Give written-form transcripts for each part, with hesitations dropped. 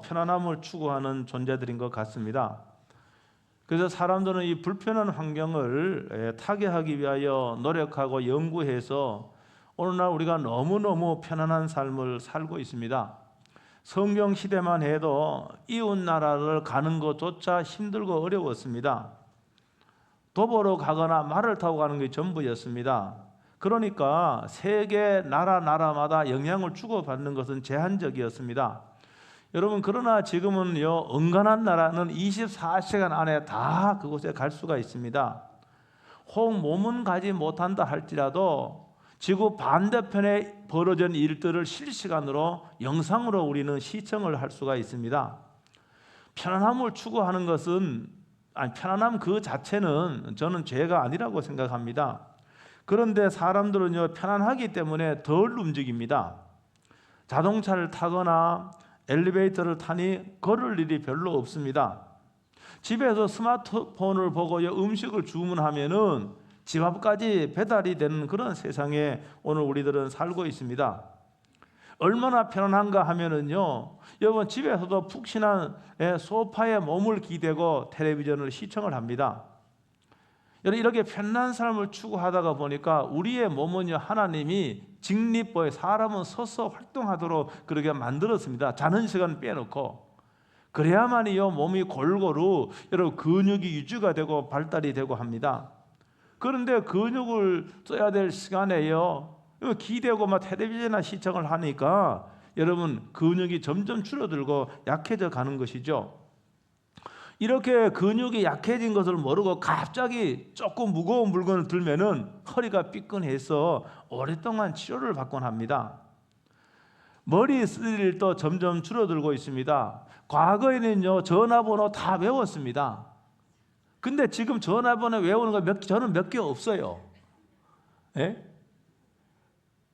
편안함을 추구하는 존재들인 것 같습니다. 그래서 사람들은 이 불편한 환경을 타개하기 위하여 노력하고 연구해서 오늘날 우리가 너무너무 편안한 삶을 살고 있습니다. 성경 시대만 해도 이웃 나라를 가는 것조차 힘들고 어려웠습니다. 도보로 가거나 말을 타고 가는 게 전부였습니다. 그러니까 세계 나라마다 영향을 주고받는 것은 제한적이었습니다. 여러분, 그러나 지금은요, 은간한 나라는 24시간 안에 다 그곳에 갈 수가 있습니다. 혹 몸은 가지 못한다 할지라도 지구 반대편에 벌어진 일들을 실시간으로 영상으로 우리는 시청을 할 수가 있습니다. 편안함을 추구하는 것은, 편안함 그 자체는 저는 죄가 아니라고 생각합니다. 그런데 사람들은요, 편안하기 때문에 덜 움직입니다. 자동차를 타거나 엘리베이터를 타니 걸을 일이 별로 없습니다. 집에서 스마트폰을 보고 음식을 주문하면은 집 앞까지 배달이 되는 그런 세상에 오늘 우리들은 살고 있습니다. 얼마나 편안한가 하면은요, 여러분 집에서도 푹신한 소파에 몸을 기대고 텔레비전을 시청을 합니다. 여러분, 이렇게 편안한 삶을 추구하다가 보니까 우리의 몸은요, 하나님이 직립보에 사람은 서서 활동하도록 그렇게 만들었습니다. 자는 시간 빼놓고. 그래야만이요, 몸이 골고루 여러분 근육이 유지가 되고 발달이 되고 합니다. 그런데 근육을 써야 될 시간에요, 기대고 막 텔레비전이나 시청을 하니까 여러분 근육이 점점 줄어들고 약해져 가는 것이죠. 이렇게 근육이 약해진 것을 모르고 갑자기 조금 무거운 물건을 들면은 허리가 삐끈해서 오랫동안 치료를 받곤 합니다. 머리 쓸 일도 점점 줄어들고 있습니다. 과거에는요, 전화번호 다 외웠습니다. 근데 지금 전화번호 외우는 거 저는 몇 개 없어요. 예?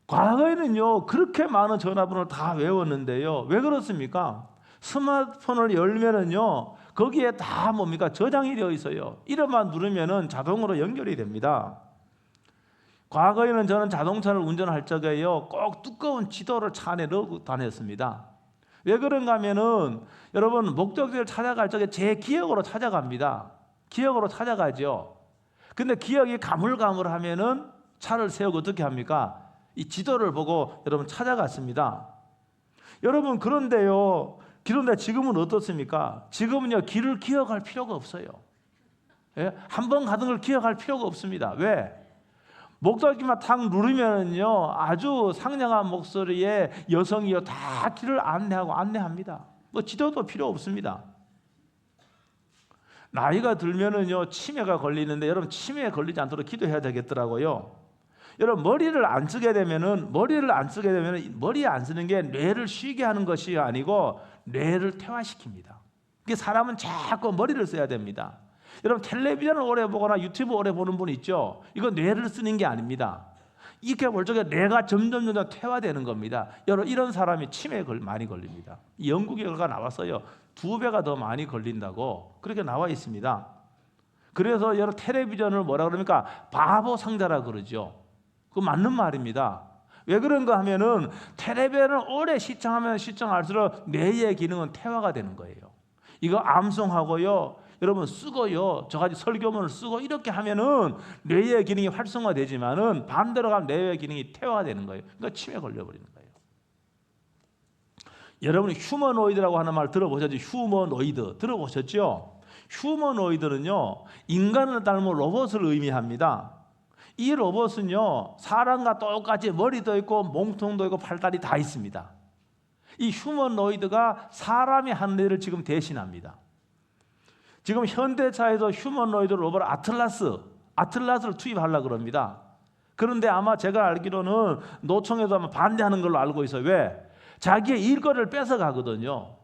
과거에는요, 그렇게 많은 전화번호를 다 외웠는데요, 왜 그렇습니까? 스마트폰을 열면은요, 거기에 다 뭡니까? 저장이 되어 있어요. 이름만 누르면은 자동으로 연결이 됩니다. 과거에는 저는 자동차를 운전할 적에요, 꼭 두꺼운 지도를 차 안에 넣고 다녔습니다. 왜 그런가 하면은 여러분, 목적지를 찾아갈 적에 제 기억으로 찾아갑니다. 기억으로 찾아가죠. 근데 기억이 가물가물하면은 차를 세우고 어떻게 합니까? 이 지도를 보고 여러분 찾아갔습니다. 여러분, 그런데 지금은 어떻습니까? 지금은요, 길을 기억할 필요가 없어요. 예? 한 번 가던 걸 기억할 필요가 없습니다. 왜? 목적지만 탁 누르면은요, 아주 상냥한 목소리의 여성이요, 다 길을 안내합니다. 뭐 지도도 필요 없습니다. 나이가 들면은요, 치매가 걸리는데 여러분, 치매에 걸리지 않도록 기도해야 되겠더라고요. 여러분, 머리를 안 쓰게 되면은 머리에 안 쓰는 게 뇌를 쉬게 하는 것이 아니고 뇌를 퇴화시킵니다. 그게 사람은 자꾸 머리를 써야 됩니다. 여러분, 텔레비전을 오래 보거나 유튜브 오래 보는 분 있죠? 이거 뇌를 쓰는 게 아닙니다. 이렇게 볼 적에 뇌가 점점 퇴화되는 겁니다. 여러분, 이런 사람이 치매에 많이 걸립니다. 연구 결과가 나왔어요. 2배가 더 많이 걸린다고 그렇게 나와 있습니다. 그래서 여러분, 텔레비전을 뭐라 그럽니까? 바보 상자라 그러죠. 그거 맞는 말입니다. 왜 그런가 하면은 텔레비전을 오래 시청하면 시청할수록 뇌의 기능은 퇴화가 되는 거예요. 이거 암송하고요, 여러분 쓰고요, 저가지 설교문을 쓰고 이렇게 하면은 뇌의 기능이 활성화되지만은 반대로 가면 뇌의 기능이 퇴화가 되는 거예요. 그러니까 치매 걸려버리는 거예요. 여러분이 휴머노이드라고 하는 말 들어보셨죠? 휴머노이드 들어보셨죠? 휴머노이드는요, 인간을 닮은 로봇을 의미합니다. 이 로봇은요, 사람과 똑같이 머리도 있고 몸통도 있고 팔다리 다 있습니다. 이 휴머노이드가 사람이 하는 일을 지금 대신합니다. 지금 현대차에서 휴머노이드 로봇 아틀라스를 투입하려고 그럽니다. 그런데 아마 제가 알기로는 노총에서 아마 반대하는 걸로 알고 있어요. 왜? 자기의 일거리를 뺏어 가거든요.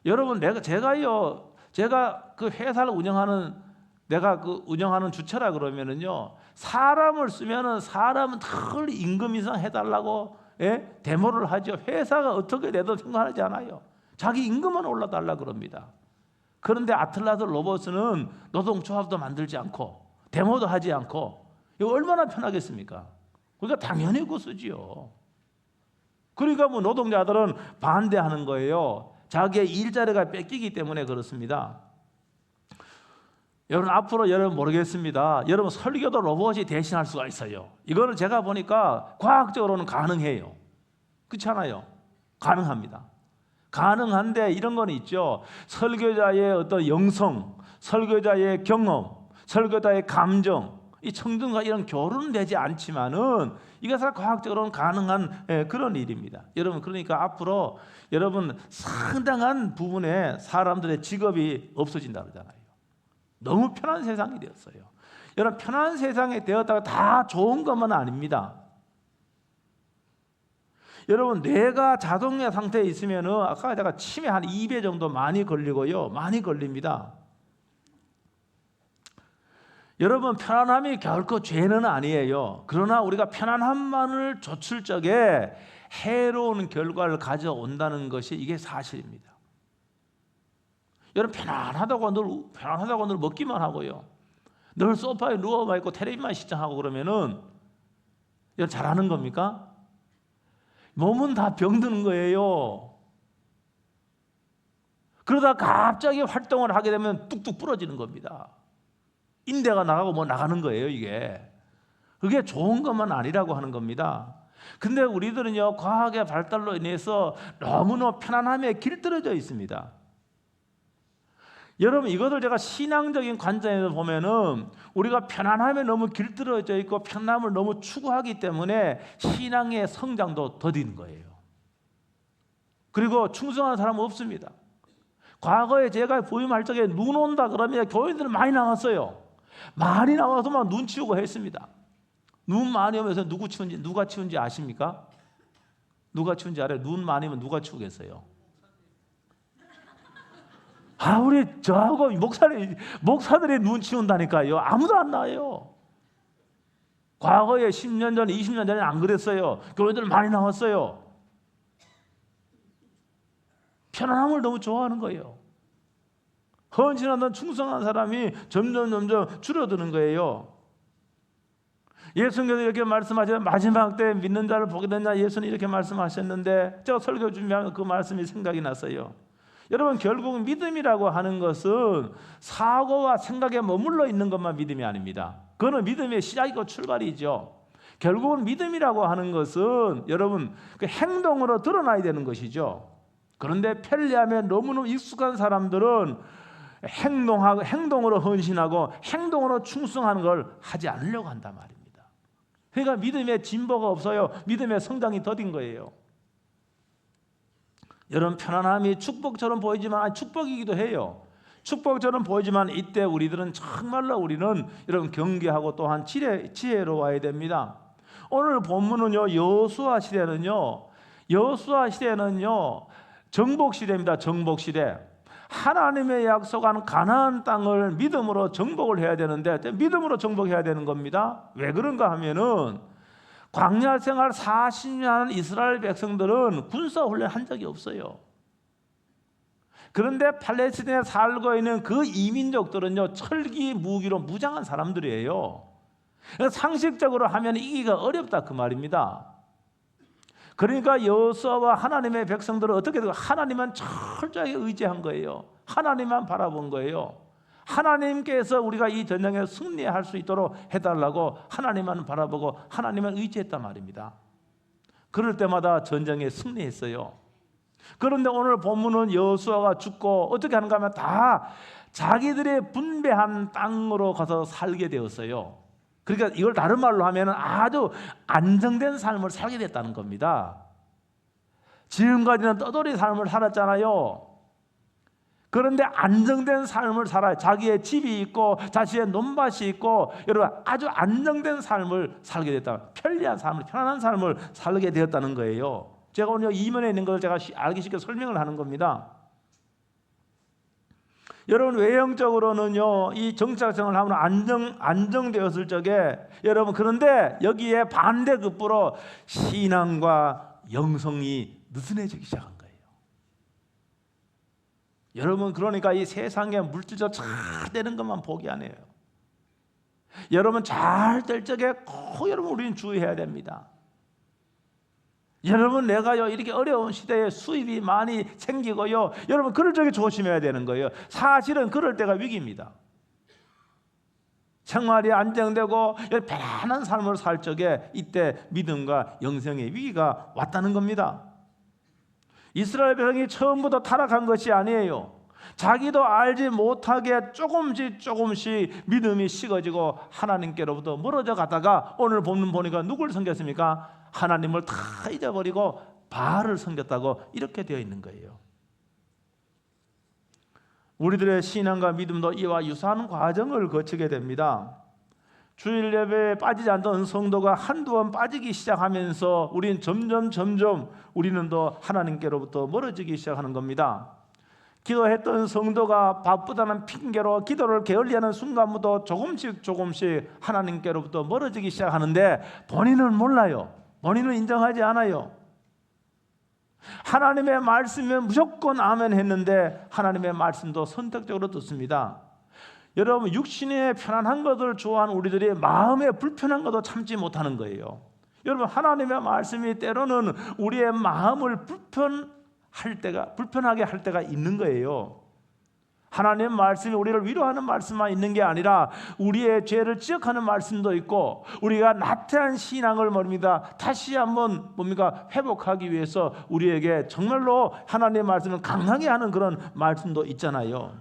여러분, 제가 그 회사를 운영하는 주체라 그러면은요, 사람을 쓰면은 사람은 늘 임금 인상 해달라고 데모를 하죠. 회사가 어떻게 돼도 생각하지 않아요. 자기 임금만 올려달라 그럽니다. 그런데 아틀라스 로봇은 노동조합도 만들지 않고 데모도 하지 않고, 이거 얼마나 편하겠습니까? 그러니까 당연히 그거 쓰지요. 그러니까 뭐 노동자들은 반대하는 거예요. 자기의 일자리가 뺏기기 때문에 그렇습니다. 여러분 앞으로 여러분 모르겠습니다. 여러분 설교도 로봇이 대신할 수가 있어요. 이거는 제가 보니까 과학적으로는 가능해요. 그렇잖아요. 가능합니다. 가능한데 이런 건 있죠. 설교자의 어떤 영성, 설교자의 경험, 설교자의 감정, 이 청중과 이런 교류는 되지 않지만은 이것은 과학적으로는 가능한 그런 일입니다. 여러분 그러니까 앞으로 여러분 상당한 부분에 사람들의 직업이 없어진다 그러잖아요. 너무 편한 세상이 되었어요. 여러분 편한 세상이 되었다가 다 좋은 것만 아닙니다. 여러분 뇌가 자동의 상태에 있으면은 아까 제가 치매 한 2배 정도 많이 걸리고요. 많이 걸립니다. 여러분 편안함이 결코 죄는 아니에요. 그러나 우리가 편안함만을 좇을 적에 해로운 결과를 가져온다는 것이 이게 사실입니다. 여러분 편안하다고 늘 먹기만 하고요. 늘 소파에 누워만 있고 텔레비만 시청하고 그러면은 여러분 잘하는 겁니까? 몸은 다 병드는 거예요. 그러다 갑자기 활동을 하게 되면 뚝뚝 부러지는 겁니다. 인대가 나가고 뭐 나가는 거예요, 이게. 그게 좋은 것만 아니라고 하는 겁니다. 근데 우리들은요, 과학의 발달로 인해서 너무나 편안함에 길들여져 있습니다. 여러분, 이것을 제가 신앙적인 관점에서 보면은 우리가 편안함에 너무 길들여져 있고 편안함을 너무 추구하기 때문에 신앙의 성장도 더디는 거예요. 그리고 충성하는 사람은 없습니다. 과거에 제가 부임할 적에 눈 온다 그러면 교인들 많이 나왔어요. 많이 나와서 막 눈 치우고 했습니다. 눈 많이 오면서 누가 치운지 아십니까? 누가 치운지 알아요? 눈 많이 오면 누가 치우겠어요? 우리 저하고 목사들이 눈 치운다니까요. 아무도 안 나와요. 과거에 10년 전, 20년 전에 안 그랬어요. 교회들 많이 나왔어요. 편안함을 너무 좋아하는 거예요. 헌신하던 충성한 사람이 점점 줄어드는 거예요. 예수님께서 이렇게 말씀하셨는데 마지막 때 믿는 자를 보게 되냐 예수는 이렇게 말씀하셨는데 제가 설교 준비하면 그 말씀이 생각이 났어요. 여러분 결국 믿음이라고 하는 것은 사고와 생각에 머물러 있는 것만 믿음이 아닙니다. 그거는 믿음의 시작이고 출발이죠. 결국은 믿음이라고 하는 것은 여러분 그 행동으로 드러나야 되는 것이죠. 그런데 편리함에 너무너무 익숙한 사람들은 행동으로 헌신하고 행동으로 충성하는 걸 하지 않으려고 한단 말입니다. 그러니까 믿음의 진보가 없어요. 믿음의 성장이 더딘 거예요. 여러분 편안함이 축복처럼 보이지만 축복이기도 해요. 축복처럼 보이지만 이때 우리들은 정말로 우리는 여러분 경계하고 또한 지혜로워야 됩니다. 오늘 본문은요 여호수아 시대는요 정복 시대입니다. 정복 시대. 하나님의 약속한 가나안 땅을 믿음으로 정복을 해야 되는데 믿음으로 정복해야 되는 겁니다. 왜 그런가 하면은 광야 생활 40년 하는 이스라엘 백성들은 군사 훈련 한 적이 없어요. 그런데 팔레스틴에 살고 있는 그 이민족들은요 철기 무기로 무장한 사람들이에요. 상식적으로 하면 이기가 어렵다 그 말입니다. 그러니까 여호수아와 하나님의 백성들은 어떻게 되고 하나님만 철저하게 의지한 거예요. 하나님만 바라본 거예요. 하나님께서 우리가 이 전쟁에 승리할 수 있도록 해달라고 하나님만 바라보고 하나님만 의지했단 말입니다. 그럴 때마다 전쟁에 승리했어요. 그런데 오늘 본문은 여호수아가 죽고 어떻게 하는가 하면 다 자기들의 분배한 땅으로 가서 살게 되었어요. 그러니까 이걸 다른 말로 하면 아주 안정된 삶을 살게 됐다는 겁니다. 지금까지는 떠돌이 삶을 살았잖아요. 그런데 안정된 삶을 살아요. 자기의 집이 있고 자신의 논밭이 있고 여러분 아주 안정된 삶을 살게 됐다. 편리한 삶을 편안한 삶을 살게 되었다는 거예요. 제가 오늘 이면에 있는 것을 제가 알기 쉽게 설명을 하는 겁니다. 여러분 외형적으로는요 이 정착성을 하면 안정되었을 적에 여러분 그런데 여기에 반대급부로 신앙과 영성이 느슨해지기 시작한 거예요. 여러분 그러니까 이 세상에 물질적 잘 되는 것만 포기 안 해요. 여러분 잘 될 적에 꼭 여러분 우리는 주의해야 됩니다. 여러분, 내가요 이렇게 어려운 시대에 수입이 많이 생기고요, 여러분 그럴 적에 조심해야 되는 거예요. 사실은 그럴 때가 위기입니다. 생활이 안정되고 편안한 삶을 살 적에 이때 믿음과 영생의 위기가 왔다는 겁니다. 이스라엘 백성이 처음부터 타락한 것이 아니에요. 자기도 알지 못하게 조금씩 믿음이 식어지고 하나님께로부터 멀어져 가다가 오늘 본문 보니까 누굴 섬겼습니까? 하나님을 다 잊어버리고 바알을 섬겼다고 이렇게 되어 있는 거예요. 우리들의 신앙과 믿음도 이와 유사한 과정을 거치게 됩니다. 주일 예배에 빠지지 않던 성도가 한두 번 빠지기 시작하면서 우리는 점점 우리는 더 하나님께로부터 멀어지기 시작하는 겁니다. 기도했던 성도가 바쁘다는 핑계로 기도를 게을리하는 순간부터 조금씩 하나님께로부터 멀어지기 시작하는데 본인은 몰라요. 본인은 인정하지 않아요. 하나님의 말씀이면 무조건 아멘 했는데 하나님의 말씀도 선택적으로 듣습니다. 여러분, 육신의 편안한 것을 좋아하는 우리들이 마음의 불편한 것도 참지 못하는 거예요. 여러분, 하나님의 말씀이 때로는 우리의 마음을 불편하게 할 때가 있는 거예요. 하나님의 말씀이 우리를 위로하는 말씀만 있는 게 아니라 우리의 죄를 지적하는 말씀도 있고, 우리가 나태한 신앙을 다시 한번 회복하기 위해서 우리에게 정말로 하나님의 말씀을 강하게 하는 그런 말씀도 있잖아요.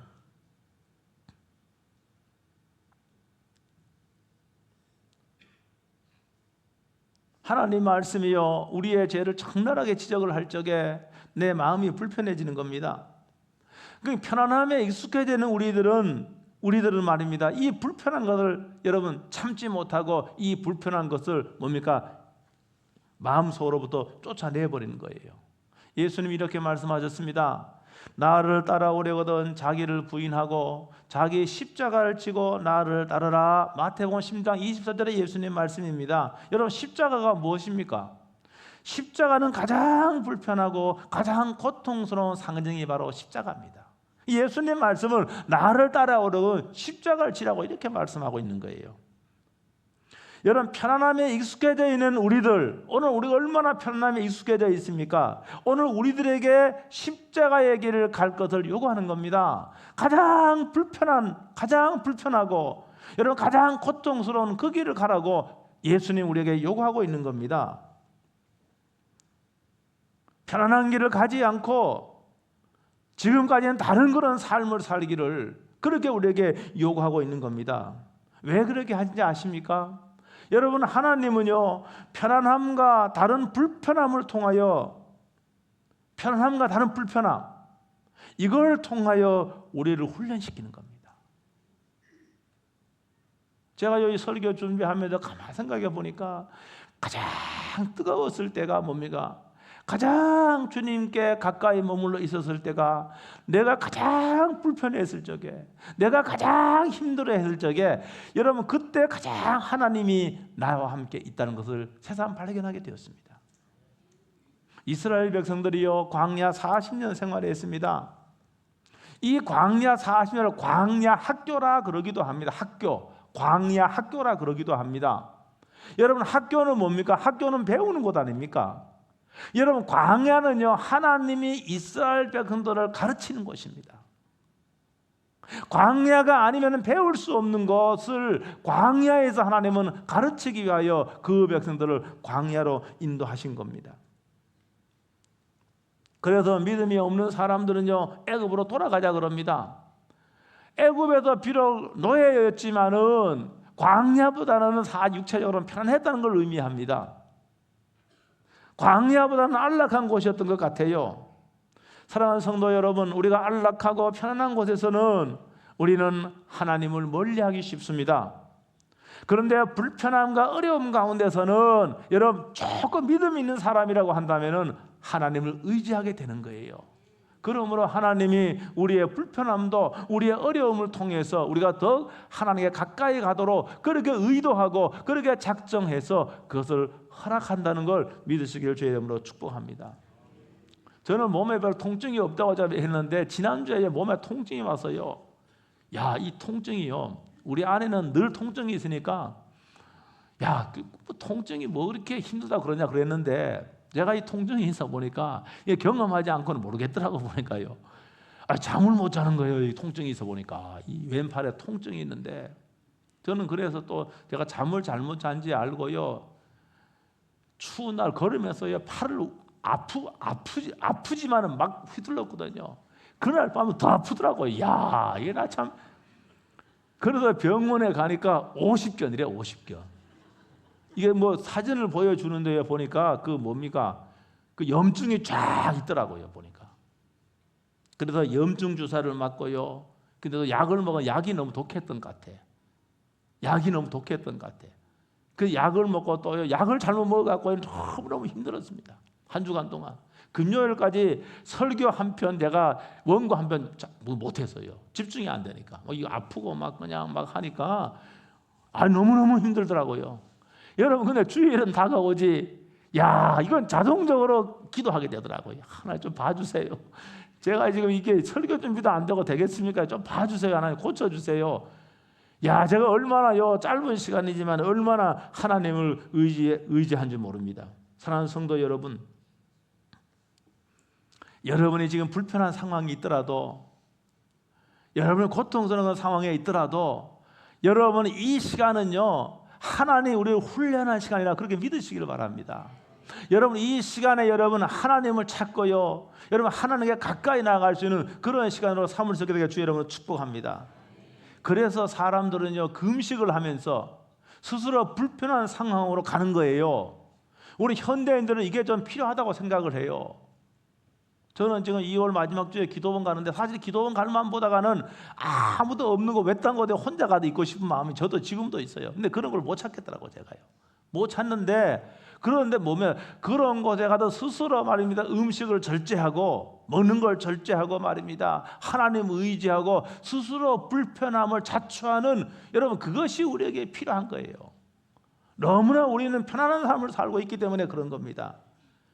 하나님 말씀이요 우리의 죄를 적나라하게 지적을 할 적에 내 마음이 불편해지는 겁니다. 그 편안함에 익숙해지는 우리들은 말입니다, 이 불편한 것을 여러분 참지 못하고 이 불편한 것을 마음속으로부터 쫓아내버리는 거예요. 예수님이 이렇게 말씀하셨습니다. 나를 따라오려거든 자기를 부인하고 자기 십자가를 지고 나를 따르라. 마태복음 10장 24절의 예수님 말씀입니다. 여러분, 십자가가 무엇입니까? 십자가는 가장 불편하고 가장 고통스러운 상징이 바로 십자가입니다. 예수님 말씀은 나를 따라오려고 십자가를 지라고 이렇게 말씀하고 있는 거예요. 여러분, 편안함에 익숙해져 있는 우리들, 오늘 우리가 얼마나 편안함에 익숙해져 있습니까? 오늘 우리들에게 십자가의 길을 갈 것을 요구하는 겁니다. 가장 불편하고 여러분 가장 고통스러운 그 길을 가라고 예수님 우리에게 요구하고 있는 겁니다. 편안한 길을 가지 않고 지금까지는 다른 그런 삶을 살기를 그렇게 우리에게 요구하고 있는 겁니다. 왜 그렇게 하는지 아십니까? 여러분, 하나님은요 편안함과 다른 불편함을 통하여 이걸 통하여 우리를 훈련시키는 겁니다. 제가 여기 설교 준비하면서 가만히 생각해 보니까 가장 뜨거웠을 때가 뭡니까? 가장 주님께 가까이 머물러 있었을 때가, 내가 가장 불편했을 적에, 내가 가장 힘들어했을 적에, 여러분 그때 가장 하나님이 나와 함께 있다는 것을 새삼 발견하게 되었습니다. 이스라엘 백성들이요 광야 40년 생활했습니다. 이 광야 40년을 광야 학교라 그러기도 합니다. 광야 학교라 그러기도 합니다. 여러분, 학교는 뭡니까? 학교는 배우는 곳 아닙니까? 여러분, 광야는요 하나님이 이스라엘 백성들을 가르치는 곳입니다. 광야가 아니면 배울 수 없는 것을 광야에서 하나님은 가르치기 위하여 그 백성들을 광야로 인도하신 겁니다. 그래서 믿음이 없는 사람들은요 애굽으로 돌아가자 그럽니다. 애굽에서 비록 노예였지만은 광야보다는 육체적으로 편안했다는 걸 의미합니다. 광야보다는 안락한 곳이었던 것 같아요. 사랑하는 성도 여러분, 우리가 안락하고 편안한 곳에서는 우리는 하나님을 멀리하기 쉽습니다. 그런데 불편함과 어려움 가운데서는 여러분 조금 믿음 있는 사람이라고 한다면 하나님을 의지하게 되는 거예요. 그러므로 하나님이 우리의 불편함도 우리의 어려움을 통해서 우리가 더 하나님께 가까이 가도록 그렇게 의도하고 그렇게 작정해서 그것을 허락한다는 걸 믿으시길 주의 이름으로 축복합니다. 저는 몸에 별 통증이 없다고 했는데 지난주에 몸에 통증이 왔어요. 이 통증이요, 우리 아내는 늘 통증이 있으니까 통증이 뭐 그렇게 힘들다 그러냐 그랬는데 제가 이 통증이 있어 보니까 이게 경험하지 않고는 모르겠더라고 보니까요. 잠을 못 자는 거예요. 이 통증이 있어 보니까 이 왼팔에 통증이 있는데 저는 그래서 또 제가 잠을 잘못 잔지 알고요. 추운 날 걸으면서요 팔을 아프지만은 막 휘둘렀거든요. 그날 밤은 더 아프더라고요. 야, 이게 나 참. 그러다 병원에 가니까 50견이래 50견. 이게 뭐 사진을 보여주는데요 보니까 그 뭡니까 그 염증이 쫙 있더라고요 보니까. 그래서 염증 주사를 맞고요. 근데 약을 먹은 약이 너무 독했던 것 같아. 약이 너무 독했던 것 같아. 그 약을 먹고 또 약을 잘못 먹어갖고 너무너무 힘들었습니다. 한 주간 동안. 금요일까지 설교 한 편 내가 원고 한 편 못했어요. 집중이 안 되니까. 이거 아프고 막 그냥 막 하니까 너무너무 힘들더라고요. 여러분 근데 주일은 다가오지. 야, 이건 자동적으로 기도하게 되더라고요. 하나님 좀 봐주세요. 제가 지금 이게 설교 준비도 안 되고 되겠습니까? 좀 봐주세요. 하나님 고쳐주세요. 야, 제가 얼마나요 짧은 시간이지만 얼마나 하나님을 의지한지 모릅니다. 사랑하는 성도 여러분, 여러분이 지금 불편한 상황이 있더라도, 여러분이 고통스러운 상황에 있더라도, 여러분 이 시간은요 하나님 우리를 훈련한 시간이라 그렇게 믿으시기를 바랍니다. 여러분 이 시간에 여러분 하나님을 찾고요, 여러분 하나님께 가까이 나아갈 수 있는 그런 시간으로 삼을 수 있게 되게 주 여러분을 축복합니다. 그래서 사람들은요 금식을 하면서 스스로 불편한 상황으로 가는 거예요. 우리 현대인들은 이게 좀 필요하다고 생각을 해요. 저는 지금 2월 마지막 주에 기도원 가는데 사실 기도원 갈 만보다가는 아무도 없는 거 외딴 곳에 혼자 가도 있고 싶은 마음이 저도 지금도 있어요. 근데 그런 걸 못 찾겠더라고요. 제가요 못 찾는데, 그런데 뭐면 그런 곳에 가도 스스로 말입니다 음식을 절제하고 먹는 걸 절제하고 말입니다 하나님 의지하고 스스로 불편함을 자초하는, 여러분 그것이 우리에게 필요한 거예요. 너무나 우리는 편안한 삶을 살고 있기 때문에 그런 겁니다.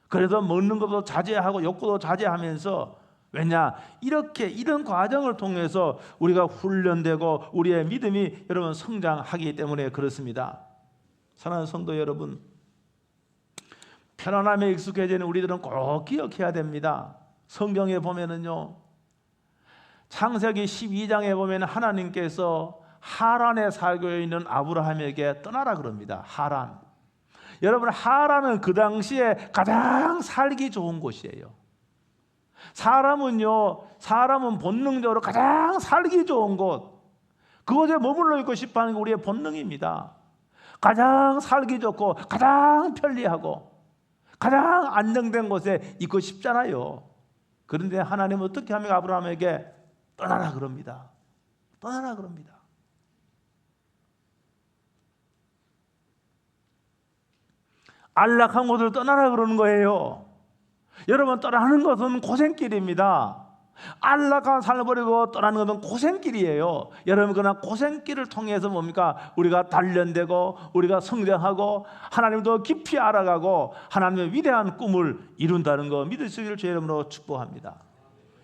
그래서 먹는 것도 자제하고 욕구도 자제하면서, 왜냐 이런 과정을 통해서 우리가 훈련되고 우리의 믿음이 여러분 성장하기 때문에 그렇습니다. 사랑하는 성도 여러분, 편안함에 익숙해지는 우리들은 꼭 기억해야 됩니다. 성경에 보면은요 창세기 12장에 보면 하나님께서 하란에 살고 있는 아브라함에게 떠나라 그럽니다. 하란. 여러분 하란은 그 당시에 가장 살기 좋은 곳이에요. 사람은 본능적으로 가장 살기 좋은 곳, 그곳에 머물러 있고 싶어하는 게 우리의 본능입니다. 가장 살기 좋고 가장 편리하고 가장 안정된 곳에 있고 싶잖아요. 그런데 하나님은 어떻게 하면 아브라함에게 떠나라 그럽니다. 떠나라 그럽니다. 안락한 곳을 떠나라 그러는 거예요. 여러분 떠나는 것은 고생길입니다. 안락한 삶을 버리고 떠나는 것은 고생길이에요. 여러분 그러나 고생길을 통해서 뭡니까? 우리가 단련되고 우리가 성장하고 하나님을 더 깊이 알아가고 하나님의 위대한 꿈을 이룬다는 거 믿으시기를 주의 이름으로 축복합니다.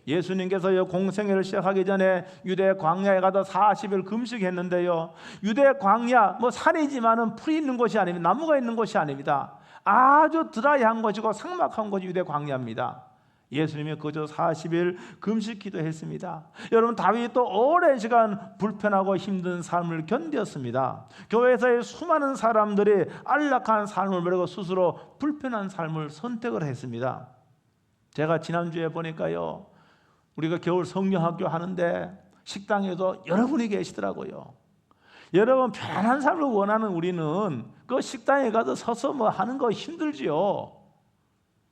예수님께서요 공생애를 시작하기 전에 유대 광야에 가서 40일 금식했는데요, 유대 광야 산이지만은 풀이 있는 곳이 아닙니다. 나무가 있는 곳이 아닙니다. 아주 드라이한 곳이고 삭막한 곳이 유대 광야입니다. 예수님이 그저 40일 금식 기도했습니다. 여러분 다윗도 오랜 시간 불편하고 힘든 삶을 견뎠습니다. 교회에서의 수많은 사람들이 안락한 삶을 버리고 스스로 불편한 삶을 선택을 했습니다. 제가 지난주에 보니까요 우리가 겨울 성령학교 하는데 식당에도 여러분이 계시더라고요. 여러분 편안한 삶을 원하는 우리는 그 식당에 가서 서서 하는 거 힘들지요.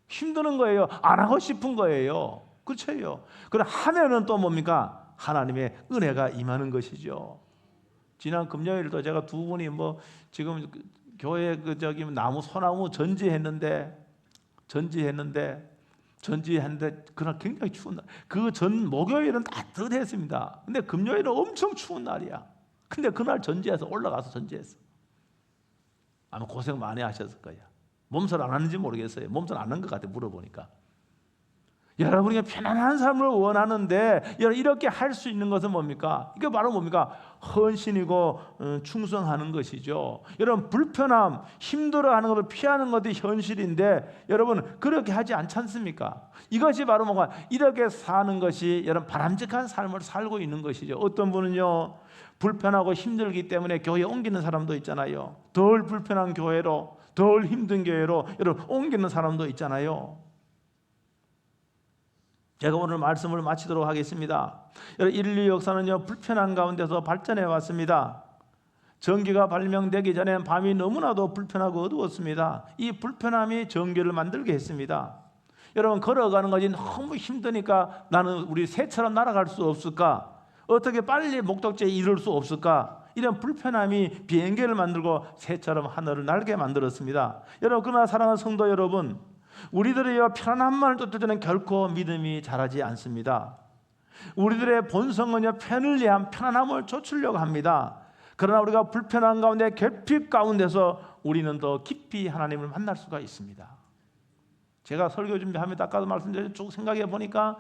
힘드는 거예요. 안 하고 싶은 거예요. 그렇죠? 그럼 하면은 또 뭡니까? 하나님의 은혜가 임하는 것이죠. 지난 금요일도 제가 두 분이 지금 교회 나무 소나무 전지했는데 그날 굉장히 추운 날. 그 전 목요일은 따뜻했습니다. 근데 금요일은 엄청 추운 날이야. 근데 그날 전지해서 올라가서 전지했어. 아마 고생 많이 하셨을 거야. 몸살 안 하는지 모르겠어요. 몸살 안 한 것 같아 물어보니까. 여러분이 편안한 삶을 원하는데 이렇게 할 수 있는 것은 뭡니까? 이게 바로 뭡니까? 헌신이고 충성하는 것이죠. 여러분, 불편함, 힘들어하는 것을 피하는 것이 현실인데 여러분 그렇게 하지 않지 않습니까? 이것이 바로 뭔가 이렇게 사는 것이 여러분 바람직한 삶을 살고 있는 것이죠. 어떤 분은요, 불편하고 힘들기 때문에 교회 옮기는 사람도 있잖아요. 덜 불편한 교회로, 덜 힘든 교회로 여러분 옮기는 사람도 있잖아요. 제가 오늘 말씀을 마치도록 하겠습니다. 인류 역사는요, 불편한 가운데서 발전해 왔습니다. 전기가 발명되기 전엔 밤이 너무나도 불편하고 어두웠습니다. 이 불편함이 전기를 만들게 했습니다. 여러분, 걸어가는 것이 너무 힘드니까 나는 우리 새처럼 날아갈 수 없을까? 어떻게 빨리 목적지에 이룰 수 없을까? 이런 불편함이 비행기를 만들고 새처럼 하늘을 날게 만들었습니다. 여러분, 그러나 사랑하는 성도 여러분, 우리들의 편안함만을 쫓을 때는 결코 믿음이 자라지 않습니다. 우리들의 본성은요, 편리함, 편안함을 쫓으려고 합니다. 그러나 우리가 불편한 가운데, 결핍 가운데서 우리는 더 깊이 하나님을 만날 수가 있습니다. 제가 설교 준비하면서 아까도 말씀드렸죠. 쭉 생각해 보니까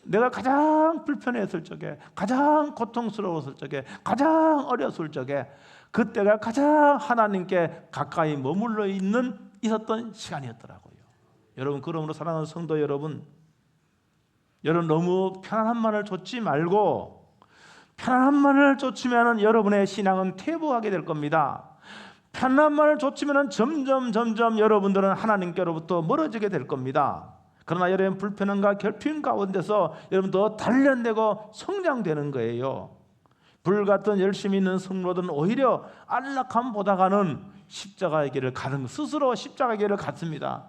내가 가장 불편했을 적에, 가장 고통스러웠을 적에, 가장 어렸을 적에, 그때가 가장 하나님께 가까이 머물러 있었던 시간이었더라고요. 여러분, 그러므로 사랑하는 성도 여러분, 너무 편안함만을 쫓지 말고, 편안함만을 쫓으면 여러분의 신앙은 퇴보하게 될 겁니다. 편안함만을 쫓으면 점점 여러분들은 하나님께로부터 멀어지게 될 겁니다. 그러나 여러분, 불편함과 결핍 가운데서 여러분 더 단련되고 성장되는 거예요. 불같은 열심히 있는 성도들은 오히려 안락함보다가는 십자가의 길을 가는, 스스로 십자가의 길을 갔습니다.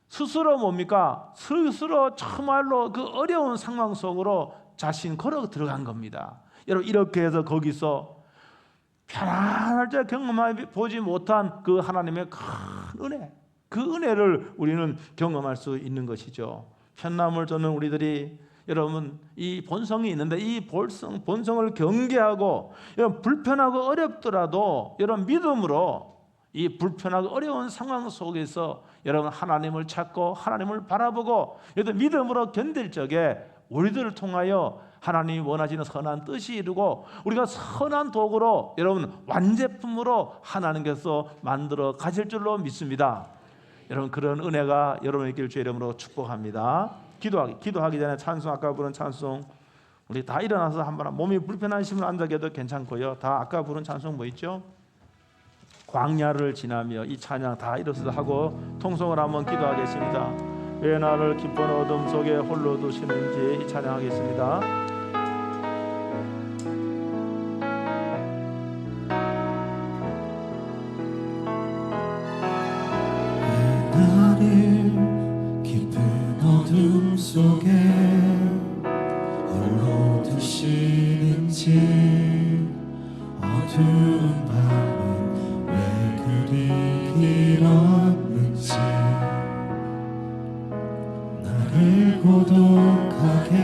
스스로 뭡니까? 스스로 정말로 그 어려운 상황 속으로 자신 걸어 들어간 겁니다. 여러분, 이렇게 해서 거기서 편안할 때 경험해 보지 못한 그 하나님의 큰 은혜, 그 은혜를 우리는 경험할 수 있는 것이죠. 편남을 쫓는 우리들이, 여러분, 이 본성이 있는데 이 본성을 경계하고, 여러분, 불편하고 어렵더라도 여러분 믿음으로 이 불편하고 어려운 상황 속에서 여러분 하나님을 찾고 하나님을 바라보고 여러분 믿음으로 견딜 적에 우리들을 통하여 하나님이 원하시는 선한 뜻이 이루고 우리가 선한 도구로, 여러분 완제품으로 하나님께서 만들어 가실 줄로 믿습니다. 여러분, 그런 은혜가 여러분의 있기를 주의 이름으로 축복합니다. 기도하기 전에 찬송, 아까 부른 찬송, 우리 다 일어나서 한번, 몸이 불편하시면 앉아 계셔도 괜찮고요. 다 아까 부른 찬송 뭐 있죠? 광야를 지나며, 이 찬양 다 일어서서 하고 통성을 한번 기도하겠습니다. 왜 나를 깊은 어둠 속에 홀로 두시는지, 이 찬양하겠습니다. 어둠 속에 홀로 두시는지, 어두운 밤은 왜 그리 길었는지, 나를 고독하게,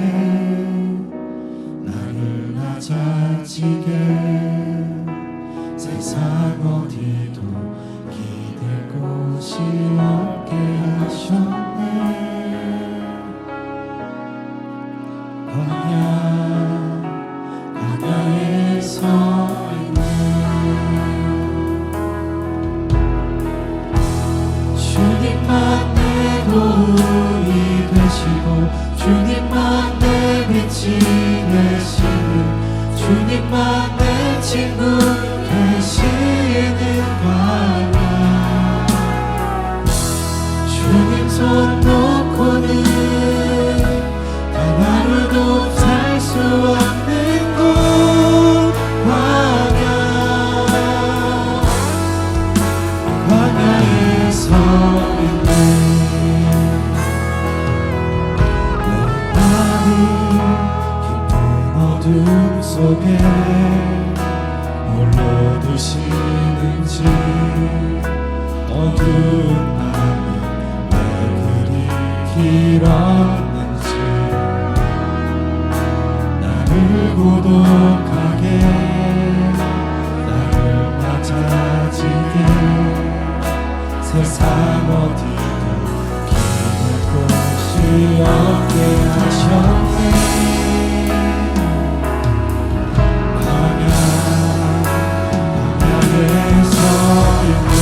나를 낮아지게, 세상 어디도 기댈 곳이 없게 하셨네. 광야에 서 있네. 주님만 내 도움이 되시고, 주님만 내 빛이 되시는, 주님만 내 친구 되시는 광야. 주님 손 놓고는 하루도 살 수 없는 곳, 광야에 서 있네. 내 마음이 깊은 어둠 속에 홀로 두시는지, 어두운 밤이 왜 그리 길었는지, 나를 고독하게, 나를 낮아지게, 세상 어디도 기댈 곳 없게 하셨네. 광야에 서 있네.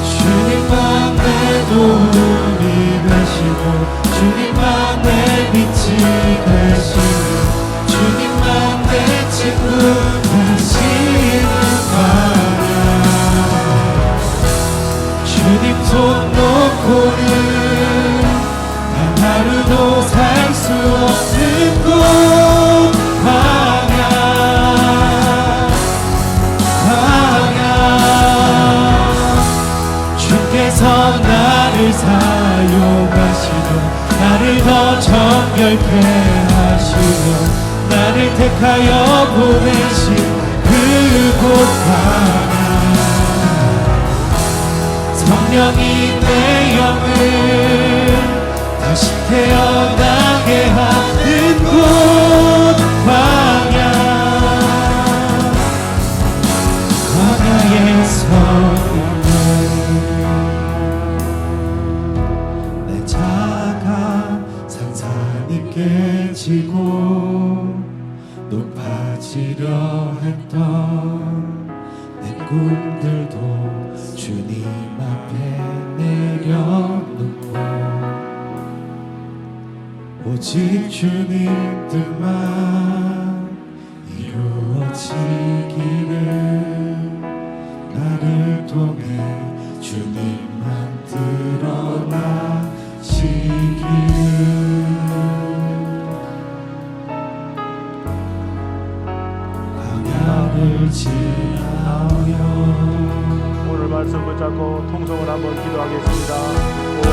주님만 내 도움이 되시고 주님만 내 빛이 되시고 주님만 내 친구 되시는 광야. 주님 손 놓고는 단 하루도 살 수 없는 곳 광야. 광야. 주께서 나를 사용하시며 나를 더 정결케 하시며 나를 택하여 보내신 그곳 광야. 성령이 내 영을 다시 태어나게 하는 곳 광야. 광야에 서 있네. 내 자가 산산이 깨지고 높아지려 했던 내 꿈들도 주님 앞에 내려놓고 오직 주님 뜻만 이루어지기를 나를 통해 주님만 드러나시기를. 광야를 지나며 오늘 말씀 붙잡고 통성을 한번 기도하겠습니다. 오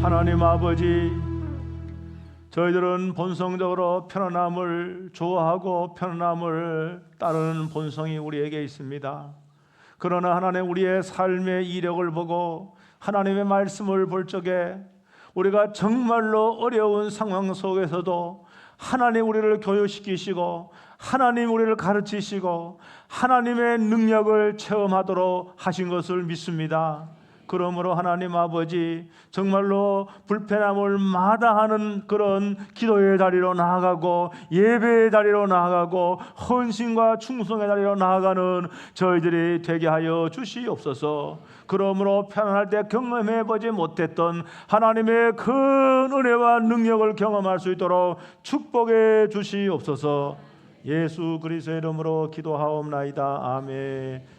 하나님 아버지, 저희들은 본성적으로 편안함을 좋아하고 편안함을 따르는 본성이 우리에게 있습니다. 그러나 하나님, 우리의 삶의 이력을 보고 하나님의 말씀을 볼 적에 우리가 정말로 어려운 상황 속에서도 하나님 우리를 교육시키시고 하나님 우리를 가르치시고 하나님의 능력을 체험하도록 하신 것을 믿습니다. 그러므로 하나님 아버지, 정말로 불편함을 마다하는 그런 기도의 자리로 나아가고 예배의 자리로 나아가고 헌신과 충성의 자리로 나아가는 저희들이 되게 하여 주시옵소서. 그러므로 편안할 때 경험해 보지 못했던 하나님의 큰 은혜와 능력을 경험할 수 있도록 축복해 주시옵소서. 예수 그리스도의 이름으로 기도하옵나이다. 아멘.